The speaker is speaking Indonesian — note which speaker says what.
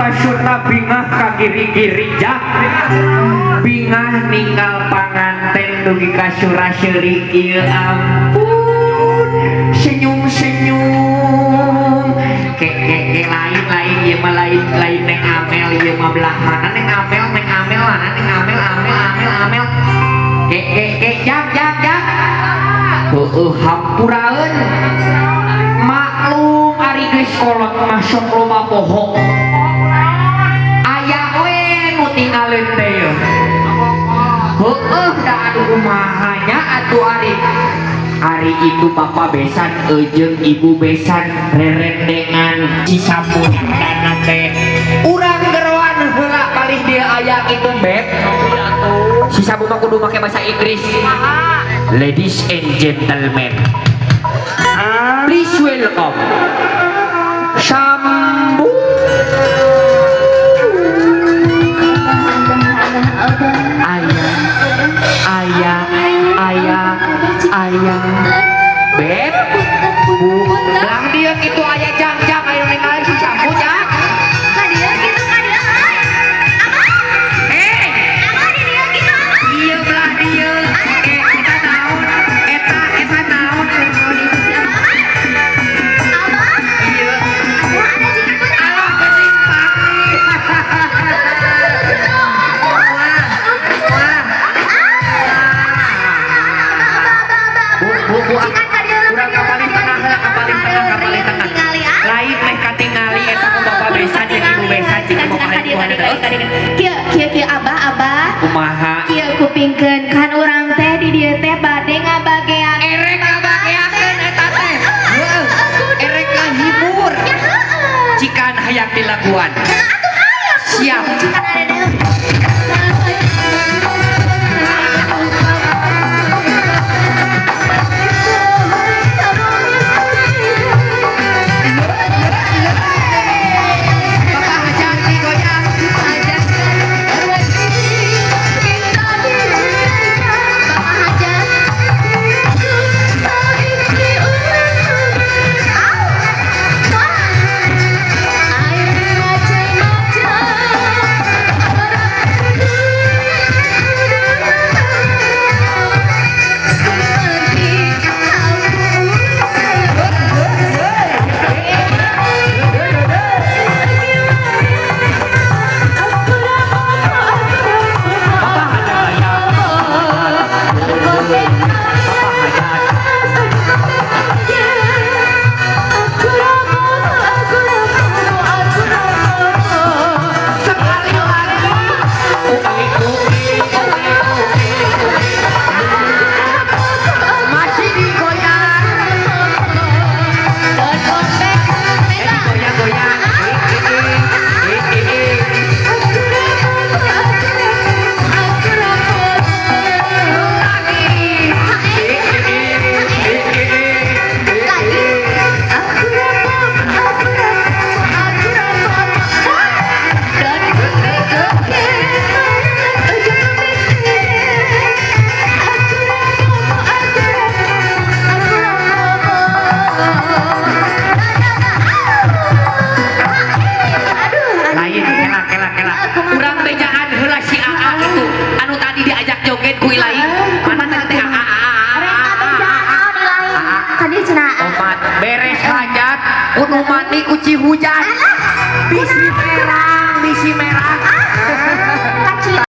Speaker 1: masyurna bingah ka giri-giri jak bingah ninggal panganten dugi ka syura-syuri ieu ampun senyum-senyum ke lain ieu mah lain Neng Amel ieu mah belah mana Neng Amel mana Neng Amel jak hampuraeun maklum ari geus kolot mah sok loba bohong aya we nu tinggalin teh da aduh kumahanya atuh ari itu bapak besan jeung ibu besan rerendengan Cisamput dana teh urang geroan heula palih dia aya kitu beb si sabu mah kudu make bahasa Inggris. Ladies and gentlemen, please welcome Sambu. Ayah, beb, lang dia gitu ayah jang ayo ningali si Sambu jang.
Speaker 2: Kadia gitu kadia hai. Apa di dia gitu?
Speaker 1: Iya belah dia. Eta naon? Eta naon?
Speaker 2: Apa?
Speaker 1: Iya.
Speaker 2: Wah, ada jika pun.
Speaker 1: Alah penting pagi. Urang kapaling tengah. Lain meh katingali eta ku bapak besan jeung ibu besan jeung bapak
Speaker 2: Kieu abah
Speaker 1: kumaha
Speaker 2: kieu kupingkeun kan urang teh di dieu teh bade ngabagean
Speaker 1: erek ngabageakeun eta teh heuh erek ngahibur cikan hayang dilaguan siap
Speaker 2: cikan ada deui.
Speaker 1: beres hajat kudu mandi kuci hujan bisi merah